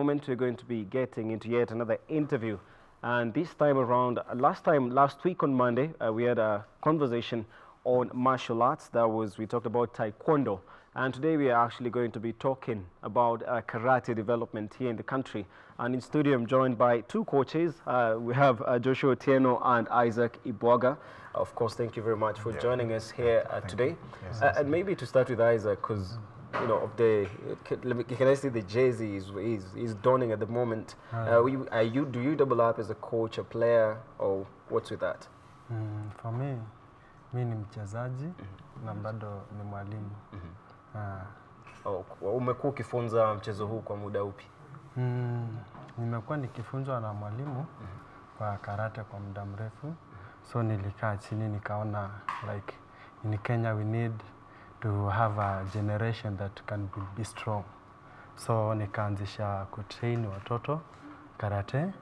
moment, we're going to be getting into yet another interview. And this time around, last week on Monday, we had a conversation on martial arts. We talked about Taekwondo. And today we are actually going to be talking about karate development here in the country. And in studio, I'm joined by two coaches. We have Joshua Otieno and Isaac Ibwaga. Of course, thank you very much for joining us here today. Yes, and maybe to start with Isaac, because you know, can I see the jersey is donning at the moment? Do you double up as a coach, a player, or what's with that? For me, mimi ni mchezaji na bado ni mwalimu. Umekuwa ukifunza mchezo huu kwa muda upi? Nimekuwa nikifunzwa na mwalimu kwa karate kwa muda mrefu. So nilikaa chini nikaona like in Kenya we need to have a generation that can be strong. So nikaanzisha kutrain watoto karate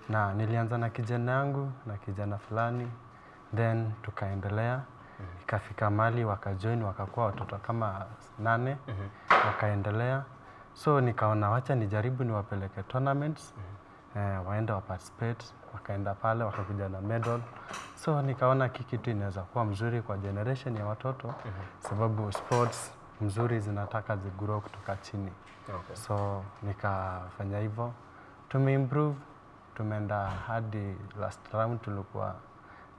na nilianza na kijana yangu na kijana fulani, then tukaendelea ikafika mali wakajoin wakakuwa watoto kama 8 wakaendelea. So nikaona wacha nijaribu niwapeleke tournaments waenda wa participate, wakaenda pale wakakuja na medal. So nikaona kitu inaweza kuwa mzuri kwa generation ya watoto sababu sports mzuri zinataka zigrow kutoka chini. So nikafanya hivyo, tumeimprove, tumeenda hadi last round tulikuwa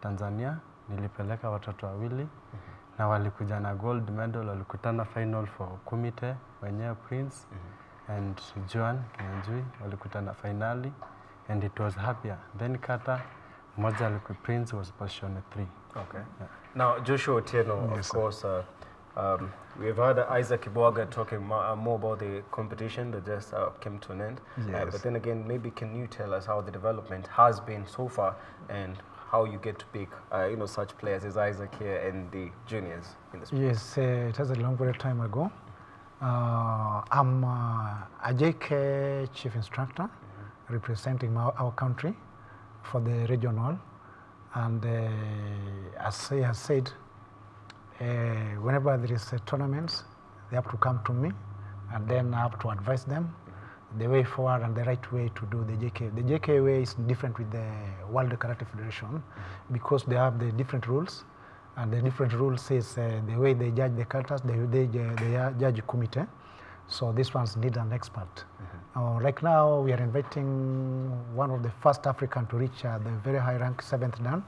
Tanzania, nilipeleka watoto wawili na walikuja na gold medal, walikutana final for Kumite wenyewe Prince and Joan Kinyanjui walikutana finali and it was happier. Then Kata moja Prince was position 3. Okay. Yeah. Now Joshua Otieno, of course, we've heard Isaac Ibwaga talking more about the competition that just came to an end. Yes. But then again, maybe can you tell us how the development has been so far and how you get to pick such players as Isaac here and the juniors in the sport? Yes, it was a long period of time ago. I'm a JK chief instructor representing our country for the regional, and as he has said, whenever there is a tournaments, they have to come to me, and then I have to advise them the way forward and the right way to do the JK. The JK way is different with the World Karate Federation because they have the different rules, and the different rules is the way they judge the katas, they judge committee. So this ones need an expert. Right now we are inviting one of the first African to reach the very high rank 7th dan.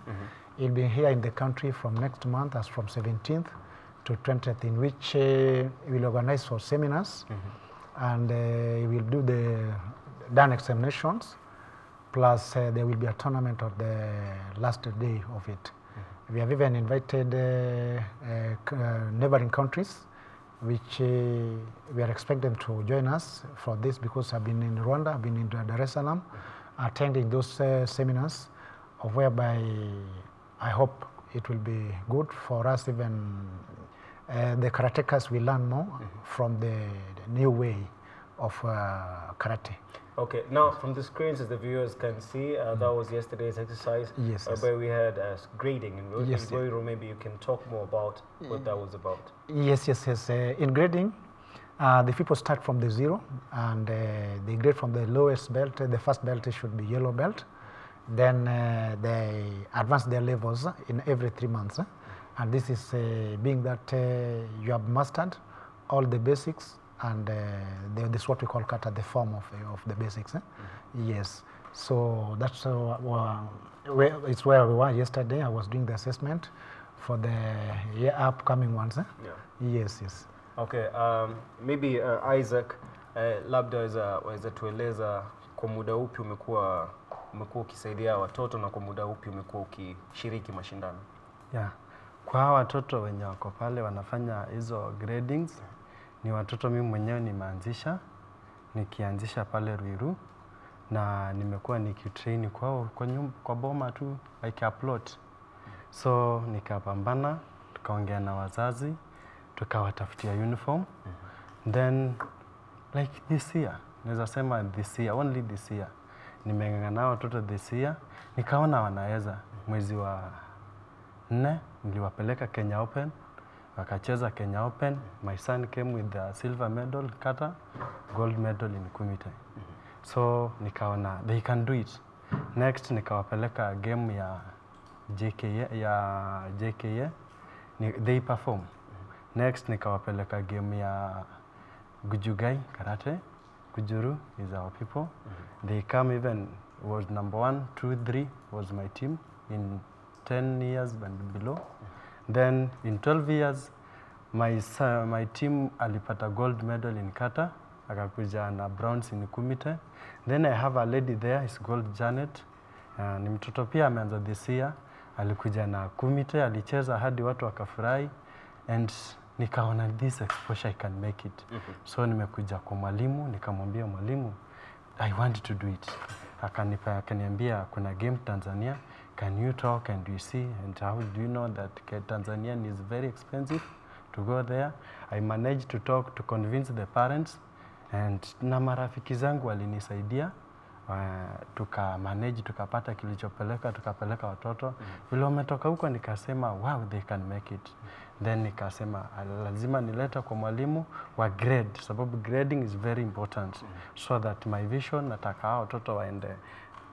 He'll be here in the country from next month, as from 17th to 20th, in which we'll organize for seminars and we will do the dan examinations, plus there will be a tournament on the last day of it. We have even invited neighboring countries, which we are expecting to join us for this because I've been in Rwanda, I've been in Dar es Salaam, attending those seminars, whereby I hope it will be good for us. Even the karatekas will learn more from the new way of karate. Okay, now from the screens, as the viewers can see, that was yesterday's exercise, where we had grading. And maybe you can talk more about what that was about. Yes. In grading, the people start from the 0, and they grade from the lowest belt. The first belt should be yellow belt. Then they advance their levels in every 3 months. And this is being that you have mastered all the basics, and this is what we call kata, the form of the basics. Yes, so that's it's where we were yesterday. I was doing the assessment for the upcoming ones. Yes. Okay, maybe Isaac, labda waweza tueleza kwa muda upi umekuwa ukisaidia watoto na kwa muda upi umekuwa ukishiriki mashindano? Kwa watoto wenye wako pale wanafanya hizo gradings, ni watoto mimi mwenyewe nimeanzisha, nikianzisha pale Ruiru, na nimekuwa nikitrain kwao kwa boma tu like upload. So nikapambana, tukaongea na wazazi, tukawatafutia uniform. Then like this year, naweza sema only this year, nimeng'ang'ana nao watoto this year, nikaona wanaweza. Mwezi wa 4 niliwapeleka Kenya Open, wakacheza Kenya Open. My son came with the silver medal kata, gold medal in kumite. So nikaona they can do it. Next nikawapeleka game ya JKA they perform. Next nikawapeleka game ya Gujugai karate. Gujuru is our people. They come even was number 1, 2, 3 was my team in 10 years and below. Then in 12 years my team alipata gold medal in kata, akakuja na bronze in kumite. Then I have a lady there, is called Janet. Ni mtoto pia ameanza this year, alikuja na kumite, alicheza hadi watu wakafurahi, and nikaona this exposure I can make it. So nimekuja kwa mwalimu, nikamwambia mwalimu I want to do it. Akaniambia kuna game Tanzania, can you talk and you see, and how do you know that Tanzania is very expensive to go there? I managed to talk to convince the parents, and na marafiki zangu walinisaidia. Manage tukapata kilichopeleka, tukapeleka watoto. Vile wametoka huko nikasema wow, they can make it. Then nikasema lazima nileta kwa mwalimu wa grade, sababu grading is very important. So that my vision, nataka hao watoto waende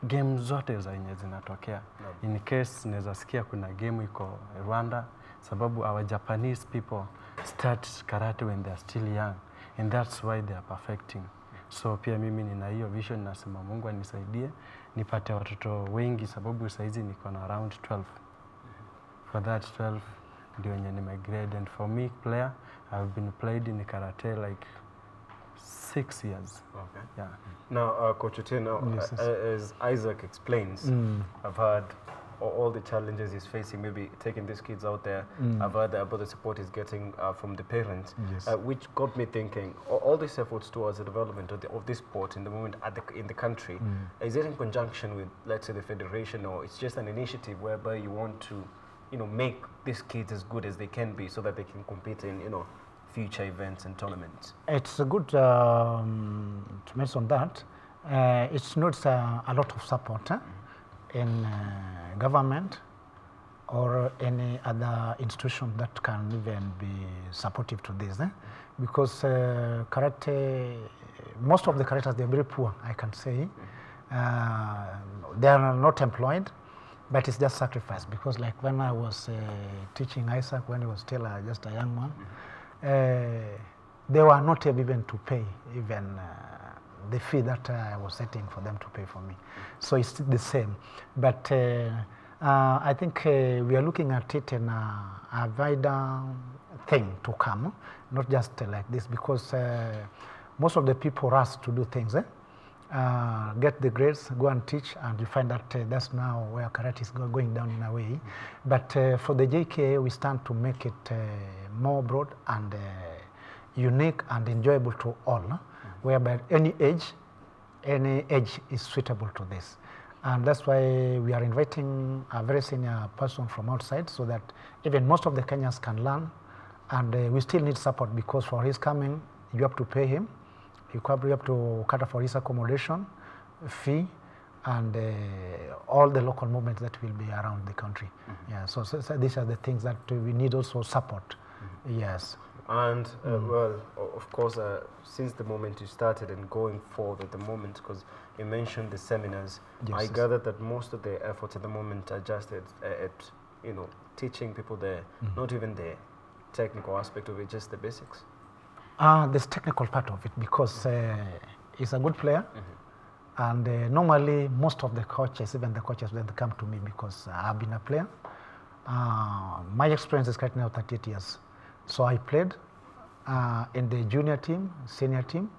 game zote za yenye zinatokea. In case naweza sikia kuna game iko Rwanda, sababu our Japanese people start karate when they are still young, and that's why they are perfecting. So pia mimi nina hiyo vision, nasema Mungu anisaidie nipate watoto wengi, sababu saizi niko na around 12. For that 12 ndio yenye nimegrade, and for me player I've been played in karate like 6 years. Okay. Yeah. Now, Coach Otieno, Yes, yes. as Isaac explains, I've heard all the challenges he's facing, maybe taking these kids out there. I've heard about the support he's getting from the parents, Yes. which got me thinking, all these efforts towards the development of this sport in the moment in the country, is it in conjunction with, let's say, the federation, or it's just an initiative whereby you want to, make these kids as good as they can be so that they can compete in, future events and tournaments? It's good to mention that. It needs a lot of support in government or any other institution that can even be supportive to this. Because karate, most of the karaters, they're very poor, I can say. They are not employed, but it's just sacrifice. Because like when I was teaching Isaac, when he was still just a young man, they were not able even to pay even the fee that I was setting for them to pay for me. So it's the same. But I think we are looking at it in a wider thing to come, not just like this, because most of the people rush to do things, get the grades, go and teach, and you find that that's now where karate is going down in a way. But for the JKA, we stand to make it more broad and unique and enjoyable to all, whereby any age is suitable to this. And that's why we are inviting a very senior person from outside, so that even most of the Kenyans can learn. And we still need support, because for his coming, you have to pay him. You probably have to cater for his accommodation, fee, and all the local movements that will be around the country. Yeah, so these are the things that we need also support. Yes. And well, of course, since the moment you started and going forward at the moment, because you mentioned the seminars, Yes, I yes. gathered that most of the efforts at the moment are just at teaching people not even the technical aspect of it, just the basics. There's technical part of it, because he's a good player. And normally, most of the coaches, even the coaches, when they come to me, because I've been a player. My experience is right now 38 years. So I played in the junior team, senior team,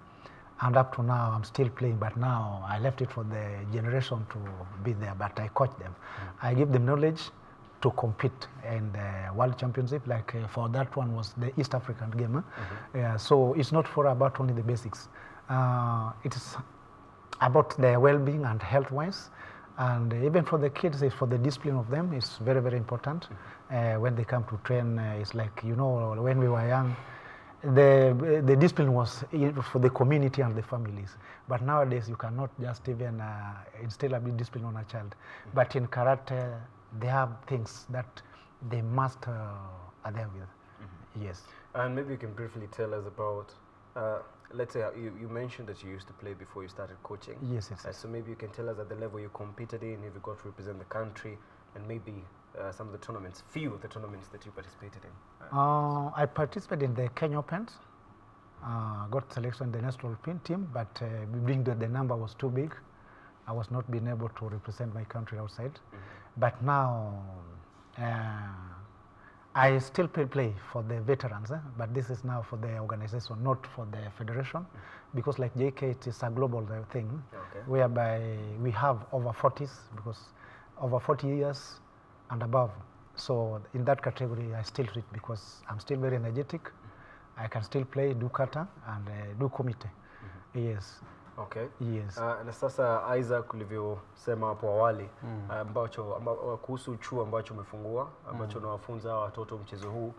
and up to now I'm still playing, but now I left it for the generation to be there, but I coach them. I give them knowledge to compete in the World Championship, like for that one was the East African game. Yeah, so it's not for about only the basics. It's about their well-being and health-wise. And even for the kids, for the discipline of them, it's very, very important. When they come to train, it's like, when we were young, the discipline was for the community and the families. But nowadays, you cannot just even instill a bit discipline on a child. But in karate, they have things that they must adhere with. Yes. And maybe you can briefly tell us about let's say you mentioned that you used to play before you started coaching. Yes, yes, yes. So maybe you can tell us at the level you competed in, if you got to represent the country, and maybe some of the tournaments, few of the tournaments that you participated in. I participated in the Kenya Opens. Got selection in the national team, but being the number was too big, I was not being able to represent my country outside. But now, I still play for the veterans, but this is now for the organization, not for the federation, because like JK, it is a global thing, whereby we have over 40s, because over 40 years and above. So in that category, I still treat because I'm still very energetic. I can still play, do kata, and do komite. Yes. Okay. Yes. Na sasa Isaac, ulivyosema hapo awali kuhusu chuo ambacho umefungua ambacho unawafunza watoto mchezo huu,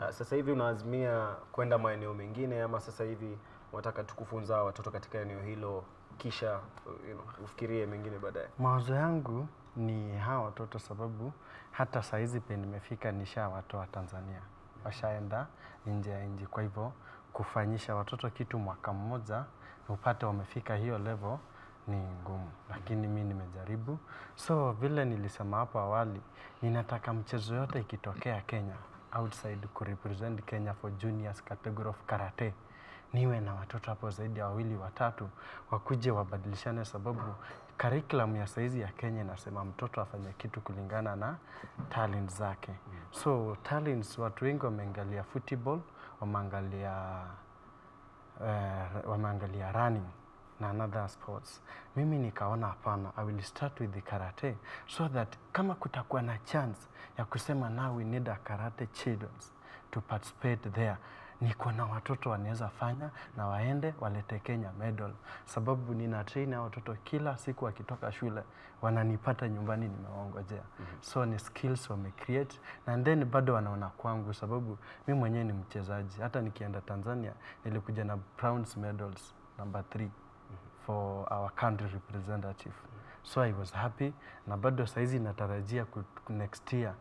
sasa hivi unaazimia kwenda maeneo mengine, ama sasa hivi unataka tukufunza watoto katika eneo hilo kisha ufikirie mengine baadaye? Mawazo yangu ni hawa watoto, sababu hata saizi pe nimefika nishawatoa Tanzania, washaenda nje ya nchi. Kwa hivyo kufanyisha watoto kitu mwaka mmoja upate wamefika hiyo level ni ngumu, lakini mimi nimejaribu. So vile nilisema hapo awali, ninataka mchezo yote ikitokea Kenya outside ku represent Kenya for juniors category of karate, niwe na watoto hapo zaidi ya 2 3 wakuje wabadilishane, sababu curriculum ya saizi ya Kenya inasema mtoto afanye kitu kulingana na talent zake. So talents, watu wengi wameangalia football, wameangalia running na another sports. Mimi nikaona hapana, I will start with the karate, so that kama kutakuwa na chance ya kusema now we need a karate children to participate there, niko na watoto wanaweza fanya na waende walete Kenya medal, sababu nina train watoto kila siku wakitoka shule wananipata nyumbani nimewaongojea. So ni skills wame create, and then bado wanaona kwangu, sababu mimi mwenyewe ni mchezaji. Hata nikienda Tanzania nilikuja na bronze medals number 3 for our country representative. So I was happy, na bado saizi natarajia next year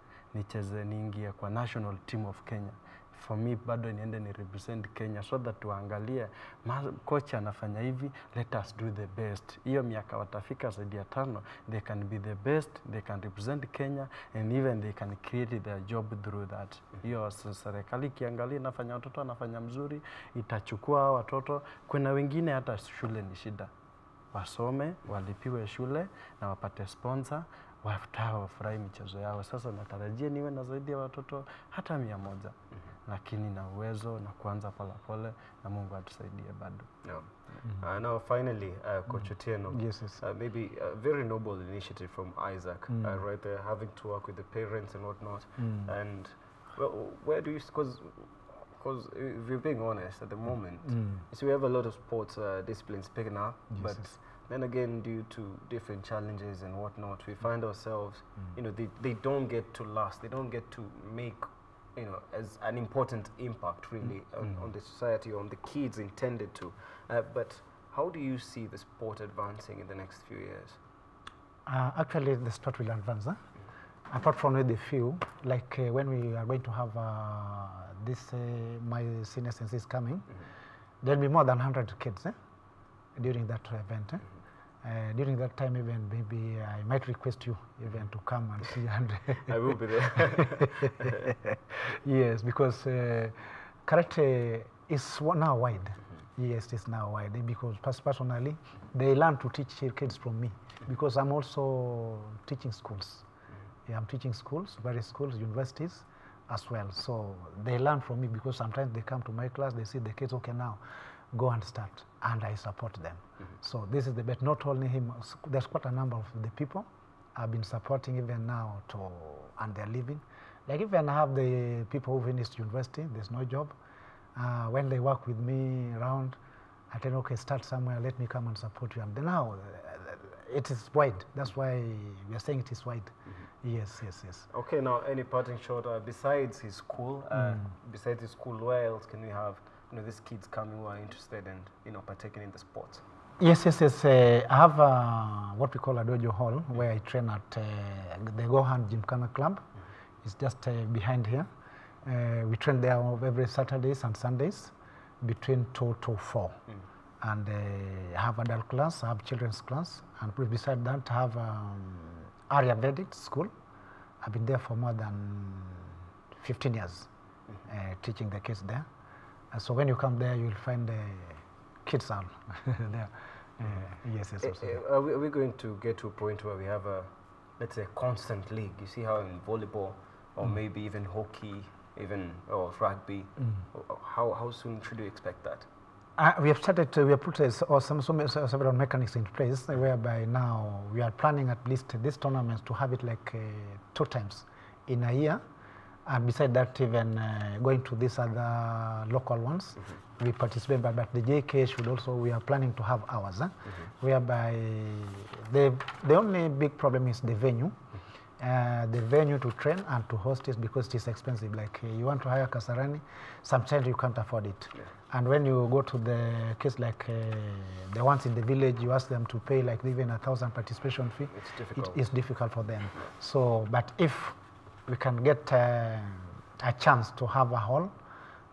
niingie kwa national team of Kenya. For me bado niende ni represent Kenya, so that tuangalie coach anafanya hivi, let us do the best. Hiyo miaka watafika zaidi ya 5, they can be the best, they can represent Kenya, and even they can create their job through that. Hiyo serikali kiangalia nafanya watoto anafanya mzuri, itachukua watoto. Kuna wengine hata shule ni shida, wasome, walipiwe shule na wapate sponsor, wafurahi michezo yao. Sasa natarajia niwe na zaidi ya watoto hata 100, lakini na uwezo na kuanza pole na Mungu atusaidie bado. Now finally, Coach Otieno, yes. Maybe a very noble initiative from Isaac, right there, having to work with the parents and whatnot. And well, where do you, because if you're being honest, at the moment, so we have a lot of sports disciplines picking up, but then again, due to different challenges and whatnot, we find ourselves, they don't get to last, they don't get to make, as an important impact really on the society, on the kids intended to. But how do you see the sport advancing in the next few years? Actually, the sport will advance. Apart from the few, like when we are going to have this, my senior sense is coming, there'll be more than 100 kids during that event. During that time, even maybe I might request you even to come and see. And I will be there. Yes, because karate is now wide. Yes, it's now wide, because personally, they learn to teach kids from me, because I'm also teaching schools. Yeah, I'm teaching schools, various schools, universities as well. So they learn from me, because sometimes they come to my class, they see the kids, okay, now go and start, and I support them. So this is the best. Not only him, there's quite a number of the people I've been supporting even now and they're living. Like even I have the people who finished university, there's no job. When they work with me around, I tell them, okay, start somewhere, let me come and support you. And then now it is wide. That's why we are saying it is wide. Yes. Okay, now any parting shot besides his school? Where else can we have these kids coming who are interested in partaking in the sports? Yes. I have what we call a dojo hall, where I train at the Gohan Gymkhana Club. It's just behind here. We train there every Saturdays and Sundays. between 2 to 4. And have adult class, have children's class, and beside that have area verdict school. I've been there for more than 15 years teaching the kids there. So when you come there, you'll find the kids all there. Yes. Are we going to get to a point where we have a, let's say, constant league? You see how in volleyball, or maybe even hockey, or rugby, how soon should you expect that? We have started, we have put several mechanics in place, whereby now we are planning at least these tournaments to have it like 2 times in a year. And beside that, even going to these other local ones, we participate. But the JK should also, we are planning to have ours, whereby the only big problem is the venue. The venue to train and to host is because it is expensive. Like you want to hire Kasarani, sometimes you can't afford it. And when you go to the case like the ones in the village, you ask them to pay like even 1,000 participation fee. It's difficult. It is difficult for them. So, but if we can get a chance to have a hall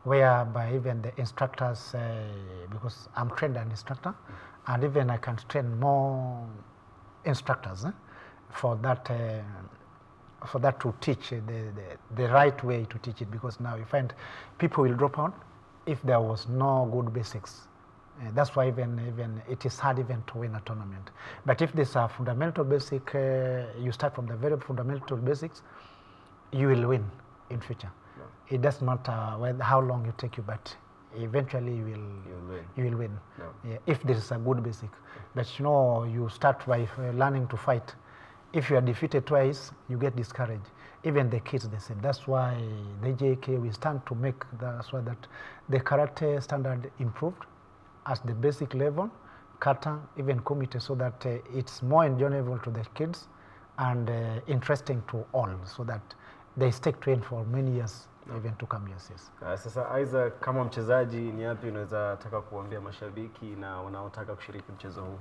whereby even the instructors, because I'm trained an instructor, and even I can train more instructors for that to teach the right way to teach it, because now you find people will drop out if there was no good basics. That's why even it is hard even to win a tournament. But if there's a fundamental basic, you start from the very fundamental basics, you will win in future. Yeah. It doesn't matter how long you take you, but eventually you will win. Yeah, if there is a good basic. But you know, you start by learning to fight. If you are defeated twice, you get discouraged. Even the kids the same. That's why the JK, we stand to make so that the karate standard improved at the basic level, kata, even kumite, so that it's more enjoyable to the kids and interesting to all, so that they stay trained for many years, even to come years. Sasa aidha, kama mchezaji, ni yapi unaweza taka kuambia mashabiki na wanaotaka kushiriki mchezo huu?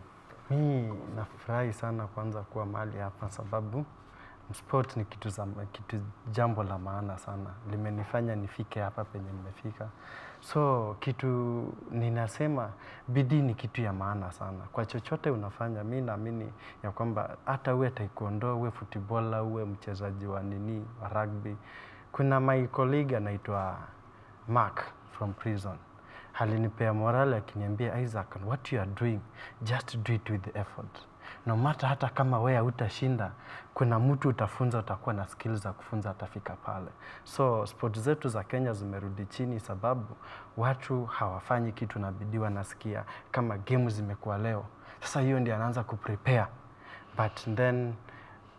Mimi nafurahi sana kwanza kuwa mahali hapa, sababu sport ni jambo la maana sana. Limenifanya nifike hapa penye nimefika. So kitu ninasema, bidii ni kitu ya maana sana. Kwa chochote unafanya, mimi naamini ya kwamba hata uwe taekwondo, uwe footballer, uwe mchezaji wa rugby. Kuna my colleague anaitwa Mark from prison. Alinipea morale akiniambia, Isaac, what you are doing, just do it with the effort. No matter hata kama wewe utashinda, kuna mtu utafunza, utakuwa na skills za kufunza, atafika pale. So sport zetu za Kenya zimerudi chini sababu watu hawafanyi kitu na bidii, wanasikia kama game zimekuwa leo. Sasa hiyo ndio anaanza kuprepare. But then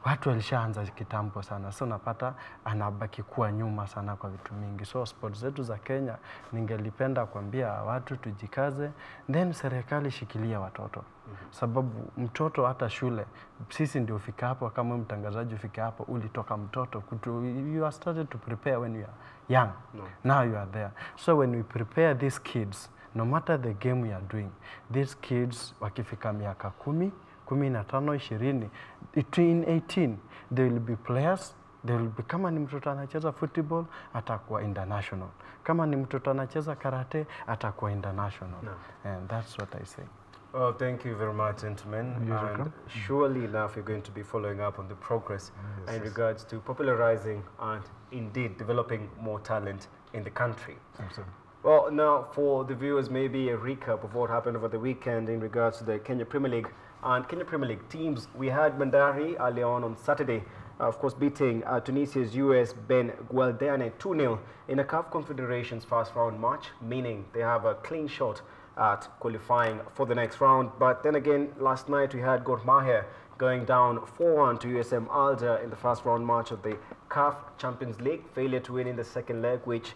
watu walishaanza kitambo sana. So napata anabaki kuwa nyuma sana kwa vitu mingi. So sports zetu za Kenya ningelipenda kuambia watu tujikaze, then serikali shikilia watoto. Sababu mtoto hata shule, sisi ndio ufika hapo, kama mtangazaji ufika hapo, ulitoka mtoto. You are started to prepare when you are young. Now you are there. So when we prepare these kids, no matter the game we are doing, these kids wakifika miaka 10, 15, 20, between 18, they will be players. They will be, kama ni mtoto anacheza football, atakuwa international. Kama ni mtoto anacheza karate, atakuwa international. And that's what I say. Well, thank you very much, gentlemen. And surely enough, you're going to be following up on the progress in regards to popularizing and indeed developing more talent in the country. Absolutely. Well, now for the viewers, maybe a recap of what happened over the weekend in regards to the Kenya Premier League and Kenya Premier League teams. We had Bandari early on Saturday, of course, beating Tunisia's US Ben Gualdane 2-0 in a CAF Confederations first round match, meaning they have a clean shot at qualifying for the next round. But then again, last night we had Gor Mahia going down 4-1 to USM Alger in the first round match of the CAF Champions League. Failure to win in the second leg, which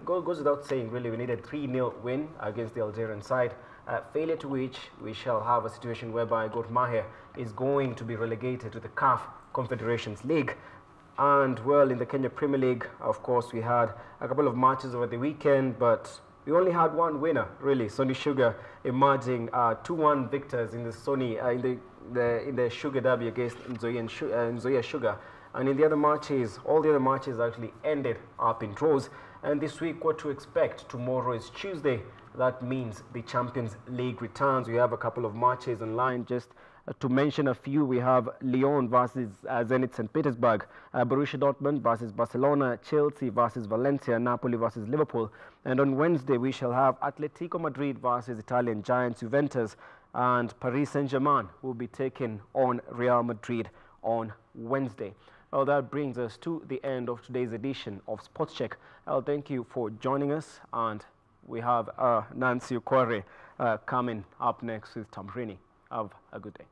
goes without saying, really. We needed a 3-0 win against the Algerian side. Failure to which we shall have a situation whereby Gor Mahia is going to be relegated to the CAF Confederations League. And well, in the Kenya Premier League, of course, we had a couple of matches over the weekend, but we only had one winner, really. Sony Sugar emerging 2-1 victors in the in the Sugar Derby against Nzoia Sugar. And in the other matches, all the other matches actually ended up in draws. And this week, what to expect? Tomorrow is Tuesday. That means the Champions League returns. We have a couple of matches online. Just to mention a few, we have Lyon versus Zenit St. Petersburg, Borussia Dortmund versus Barcelona, Chelsea versus Valencia, Napoli versus Liverpool. And on Wednesday, we shall have Atletico Madrid versus Italian giants Juventus, and Paris Saint-Germain will be taking on Real Madrid on Wednesday. Well, that brings us to the end of today's edition of Sports Check. I'll thank you for joining us, and we have Nancy Okware coming up next with Tamrini. Have a good day.